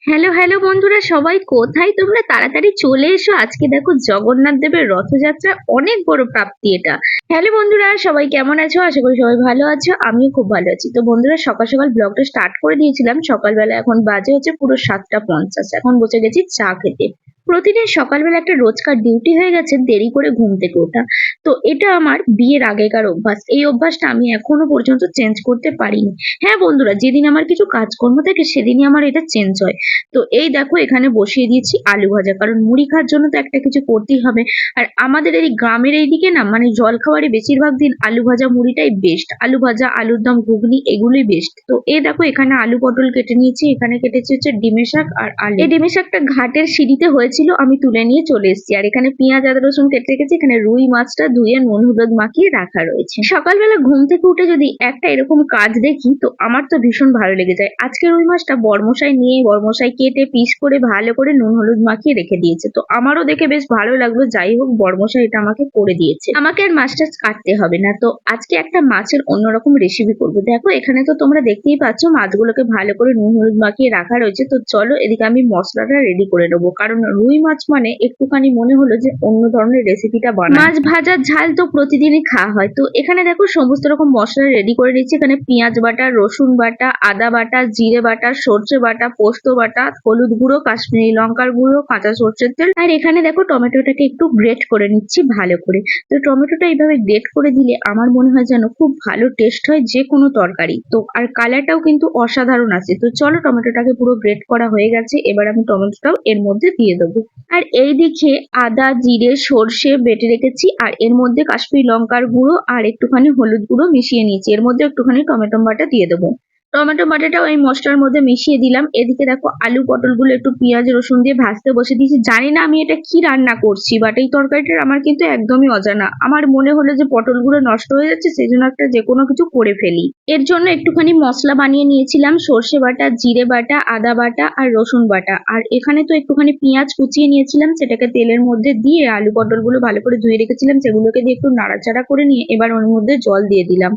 Hello hello বন্ধুরা, সবাই কোথায় তোমরা? তাড়াতাড়ি চলে এসো। আজকে দেখো জগন্নাথ দেবের রথযাত্রা, অনেক বড় প্রাপ্তি এটা। হ্যালো বন্ধুরা, সবাই কেমন আছো? আশা করি সবাই ভালো আছো, আমিও খুব ভালো আছি। তো বন্ধুরা, সকাল সকাল ব্লগটা স্টার্ট করে দিয়েছিলাম। সকালবেলা এখন বাজে হচ্ছে পুরো 7:50। এখন বসে গেছি চা খেতে। প্রতিদিন সকালবেলা একটা রোজকার ডিউটি হয়ে গেছে দেরি করে ঘুম থেকে ওঠা। তো এটা আমার বিয়ের আগেকার অভ্যাস। এই অভ্যাসটা আমি এখনো পর্যন্ত চেঞ্জ করতে পারিনি। হ্যাঁ বন্ধুরা, যেদিন আমার কিছু কাজকর্ম থাকে সেদিনই আমার এটা চেঞ্জ হয়। তো এই দেখো এখানে বসিয়ে দিয়েছি আলু ভাজা, কারণ মুড়ি খাওয়ার জন্য তো একটা কিছু করতেই হবে। আর আমাদের এই গ্রামের এইদিকে না, মানে জল খাবারে বেশিরভাগ দিন আলু ভাজা মুড়িটাই বেস্ট। আলু ভাজা, আলুর দম, ঘুগনি এগুলোই বেস্ট। তো এই দেখো এখানে আলু পটল কেটে নিয়েছি, এখানে কেটেছি হচ্ছে ডিমের শাক আর আলু। এই ডিমের শাকটা ঘাটের সিঁড়িতে হয়েছিল, আমি তুলে নিয়ে চলে এসেছি। আর এখানে পেঁয়াজ আদা রসুন কেটে রেখেছি। এখানে রুই মাছটা ধুয়ে নুন হলুদ মাখিয়ে রাখা রয়েছে। সকালবেলা ঘুম থেকে উঠে যদি একটা এরকম কাজ দেখি তো আমার তো ভীষণ ভালো লেগে যায়। আজকে রুই মাছটা বড়মশাই নিয়ে বড়মশাই কেটে পিস করে ভালো করে নুন হলুদ মাখিয়ে রেখে দিয়েছে। তো আমারও দেখে বেশ ভালো লাগলো। যাই হোক, বড়মশাই এটা আমাকে করে দিয়েছে, আমাকে আর মাছটা কাটতে হবে না। তো আজকে একটা মাছের অন্যরকম রেসিপি করবো। দেখো এখানে তো তোমরা দেখতেই পাচ্ছ মাছগুলোকে ভালো করে নুন হলুদ মাখিয়ে রাখা রয়েছে। তো চলো এদিকে আমি মশলাটা রেডি করে নেবো, কারণ রুই মাছ মানে একটুখানি মনে হলো যে অন্য ধরনের রেসিপিটা বানাই। মাছ ভাজার ঝাল তো প্রতিদিনই খাওয়া হয়। তো এখানে দেখো সমস্ত রকম মশলা রেডি করে নিচ্ছি। এখানে পেঁয়াজ বাটা, রসুন বাটা, আদা বাটা, জিরে বাটা, সর্ষে বাটা, পোস্ত বাটা, হলুদ গুঁড়ো, কাশ্মীরি লঙ্কার গুঁড়ো, কাঁচা সর্ষের তেল। আর এখানে দেখো টমেটোটাকে একটু গ্রেট করে নিচ্ছি ভালো করে। তো টমেটোটা এইভাবে গ্রেট করে দিলে আমার মনে হয় যেন খুব ভালো টেস্ট হয় যে কোনো তরকারি। তো আর কালারটাও কিন্তু অসাধারণ আছে। তো চলো, টমেটোটাকে পুরো গ্রেট করা হয়ে গেছে, এবার আমি টমেটোটাও এর মধ্যে দিয়ে দেবো। আর এই দিকে আদা জিরে সর্ষে বেটে রেখেছি, আর এর মধ্যে কাশ্মীরি লঙ্কার গুঁড়ো আর একটুখানি হলুদ গুঁড়ো মিশিয়ে নিয়েছি। এর মধ্যে একটুখানি টমেটো বাটা দিয়ে দেবো। টমেটো বাটাটাও এই মশলার মধ্যে মিশিয়ে দিলাম। এদিকে দেখো আলু পটলগুলো একটু পেঁয়াজ রসুন দিয়ে ভাজতে বসে দিয়েছি। জানি না আমি এটা কি রান্না করছি, বাট এই তরকারিটা আমার কিন্তু একদমই অজানা। আমার মনে হলো যে পটলগুলো নষ্ট হয়ে যাচ্ছে, সেই জন্য একটা যে কোনো কিছু করে ফেলি। এর জন্য একটুখানি মশলা বানিয়ে নিয়েছিলাম, সর্ষে বাটা, জিরে বাটা, আদা বাটা আর রসুন বাটা। আর এখানে তো একটুখানি পেঁয়াজ কুচিয়ে নিয়েছিলাম, সেটাকে তেলের মধ্যে দিয়ে আলু পটলগুলো ভালো করে ধুয়ে রেখেছিলাম সেগুলোকে দিয়ে একটু নাড়াচাড়া করে নিয়ে এবার ওর মধ্যে জল দিয়ে দিলাম।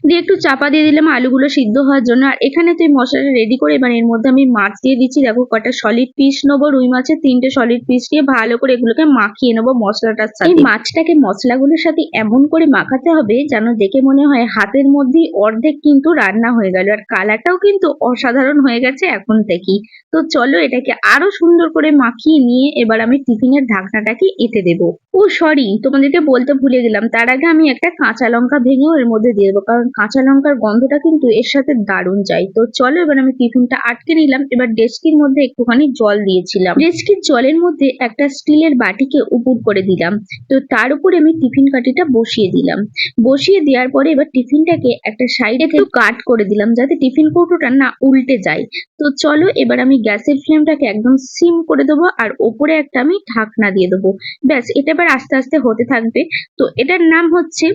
দিয়ে একটু চাপা দিয়ে দিলাম আলুগুলো সিদ্ধ হওয়ার জন্য। আর এখানে তো এই মশলাটা রেডি করে এবার এর মধ্যে আমি মাছ দিয়ে দিচ্ছি। দেখো কটা সলিড পিস নেবো, রুই মাছের 3টে সলিড পিস দিয়ে ভালো করে এগুলোকে মাখিয়ে নেবো মশলাটার সাথে। এই মাছটাকে মশলাগুলোর সাথে এমন করে মাখাতে হবে যেন দেখে মনে হয় হাতের মধ্যেই অর্ধেক কিন্তু রান্না হয়ে গেল। আর কালারটাও কিন্তু অসাধারণ হয়ে গেছে এখন থেকেই। তো চলো এটাকে আরো সুন্দর করে মাখিয়ে নিয়ে এবার আমি টিফিনের ঢাকনাটাকে এঁটে দেবো। ও সরি, তোমাদেরকে বলতে ভুলে গেলাম, তার আগে আমি একটা কাঁচা লঙ্কা ভেঙেও এর মধ্যে দিয়ে দেবো, কারণ কাঁচা লঙ্কার গন্ধটা কিন্তু এর সাথে দারুণ যায়। তো চলো এবার আমি টিফিনটা আটকে নিলাম। এবার ডেস্কির মধ্যে একটুখানি জল দিয়েছিলাম, ডেস্কির জলের মধ্যে একটা স্টিলের বাটিকে উপর করে দিলাম। তো তার উপরে আমি টিফিন কাঠিটা বসিয়ে দিলাম। বসিয়ে দেওয়ার পরে এবার টিফিনটাকে একটা সাইডে একটু কাট করে দিলাম যাতে টিফিন কৌটোটা না উল্টে যায়। তো চলো এবার আমি গ্যাসের ফ্লেমটাকে একদম সিম করে দেবো, আর ওপরে একটা আমি ঢাকনা দিয়ে দেবো। ব্যাস, এটা এবার আস্তে আস্তে হতে থাকবে। তো এটার নাম হচ্ছে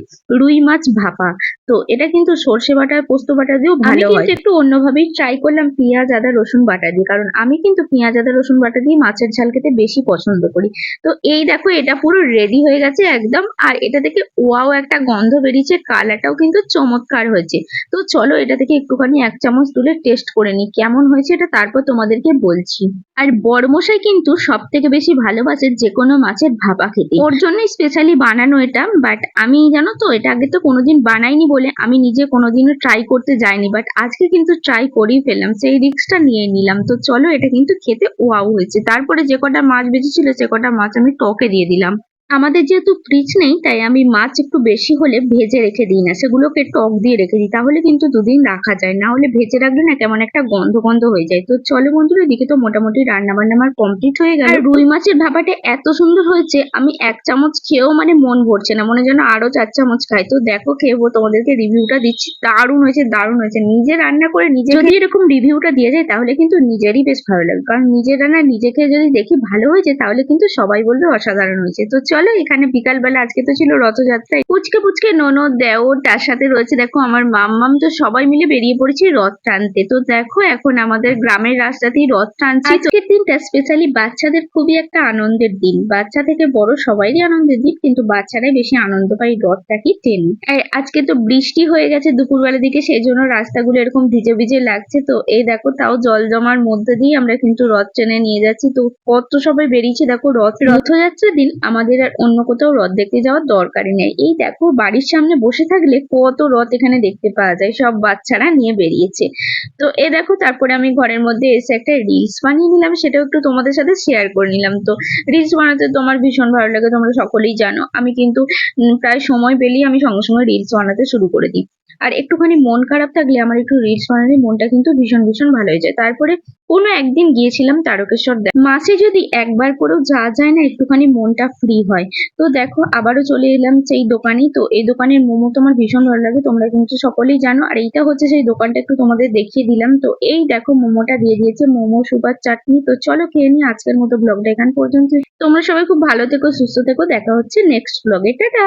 রুই মাছ ভাপা। তো এটা কিন্তু সর্ষে বাটা পোস্ত বাটা দিয়েও ভালো হয়। কিন্তু একটু অন্যভাবেই ট্রাই করলাম পেঁয়াজ আদা রসুন বাটা দিয়ে, কারণ আমি কিন্তু পেঁয়াজ আদা রসুন বাটা দিয়ে মাছের ঝাল খেতে বেশি পছন্দ করি। তো এই দেখো এটা পুরো রেডি হয়ে গেছে একদম। আর এটা থেকে ওয়াও একটা গন্ধ বেরিয়েছে, কালারটাও কিন্তু চমৎকার হয়েছে। তো চলো এটা থেকে একটুখানি 1 চামচ তুলে টেস্ট করে নিই কেমন হয়েছে এটা, তারপর তোমাদেরকে বলছি। আর বড়মশাই কিন্তু সব থেকে বেশি ভালোবাসে যে কোনো মাছের ভাপা খেতে, ওর জন্য স্পেশালি বানানো এটা। বাট আমি জানো তো এটা আগে তো কোনোদিন বানাইনি বলে আমি নিজে কোনোদিনও ট্রাই করতে যাইনি, বাট আজকে কিন্তু ট্রাই করেই ফেললাম, সেই রিস্কটা নিয়ে নিলাম। তো চলো এটা কিন্তু খেতে ওয়াও হয়েছে। তারপরে যে কটা মাছ বেঁচেছিল সে কটা মাছ আমি টকে দিয়ে দিলাম। আমাদের যেহেতু ফ্রিজ নেই তাই আমি মাছ একটু বেশি হলে ভেজে রেখে দিই না, সেগুলোকে টক দিয়ে রেখে দিই, তাহলে কিন্তু 2 দিন রাখা যায়। না হলে ভেজে রাখলে না কেমন একটা গন্ধ গন্ধ হয়ে যায়। তো চলো বন্ধুরা, এদিকে তো মোটামুটি রান্না বান্না আমার কমপ্লিট হয়ে গেল। আর রুই মাছের ভাপাটা এত সুন্দর হয়েছে, আমি 1 চামচ খেয়েও মানে মন ভরছে না, মনে যেন আরো 4 চামচ খাই। তো দেখো খেয়েবো, তোমাদেরকে রিভিউটা দিচ্ছি। দারুণ হয়েছে, দারুণ হয়েছে। নিজে রান্না করে নিজে যদি এরকম রিভিউটা দিয়ে যায় তাহলে কিন্তু নিজেরই বেশ ভালো লাগবে, কারণ নিজের রান্না নিজে খেয়ে যদি দেখি ভালো হয়েছে তাহলে কিন্তু সবাই বলবে অসাধারণ হয়েছে। তো চলো এখানে বিকালবেলা আজকে তো ছিল রথযাত্রা, পুচকে পুচকে ননদ দেওর তার সাথে রয়েছে দেখো আমার মাম্মাম, তো সবাই মিলে বেরিয়ে পড়েছি রথ টানতে। তো দেখো এখন আমাদের গ্রামের রাস্তাতেই রথ টানছি। আজকের দিনটা স্পেশালি বাচ্চাদের খুবই একটা আনন্দের দিন, বাচ্চা থেকে বড় সবারই আনন্দের দিন, কিন্তু বাচ্চারাই বেশি আনন্দ পায় রথটাকে টেনে। আজকে তো বৃষ্টি হয়ে গেছে দুপুরবেলার দিকে, সেই জন্য রাস্তাগুলো এরকম ভিজে ভিজে লাগছে। তো এই দেখো তাও জল জমার মধ্যে দিয়ে আমরা কিন্তু রথ টেনে নিয়ে যাচ্ছি। তো কত সবাই বেরিয়েছে দেখো। রথযাত্রার দিন আমাদের আর অন্য কোথাও রথ দেখতে যাওয়ার দরকারই নেই। এই দেখো বাড়ির সামনে বসে থাকলে কত রথ এখানে দেখতে পাওয়া যায়, সব বাচ্চারা নিয়ে বেরিয়েছে। তো এ দেখো তারপরে আমি ঘরের মধ্যে এসে একটা রিলস বানিয়ে নিলাম, সেটাও একটু তোমাদের সাথে শেয়ার করে নিলাম। তো রিলস বানাতে তোমার ভীষণ ভালো লাগে, তোমরা সকলেই জানো। আমি কিন্তু প্রায় সময় পেলেই আমি সঙ্গে সঙ্গে রিলস বানাতে শুরু করে দিই। আর একটুখানি মন খারাপ থাকলে আমার একটু রিলস বানালে মনটা কিন্তু ভীষণ ভীষণ ভালো হয়ে যায়। তারপরে কোনো একদিন গিয়েছিলাম তারকেশ্বর, মাসে যদি একবার করেও যাওয়া যায় না, একটুখানি মনটা ফ্রি হয়। তো দেখো আবারও চলে এলাম সেই দোকানে। তো এই দোকানের মোমো তো আমার ভীষণ ভালো লাগে, তোমরা কিন্তু সকলেই জানো। আর এইটা হচ্ছে সেই দোকানটা, একটু তোমাদের দেখিয়ে দিলাম। তো এই দেখো মোমোটা দিয়ে দিয়েছে, মোমো সুপার চাটনি। তো চলো খেয়ে নিই। আজকের মতো ব্লগটা এখান পর্যন্ত। তোমরা সবাই খুব ভালো থেকো, সুস্থ থেকো, দেখা হচ্ছে নেক্সট ব্লগে। টাটা।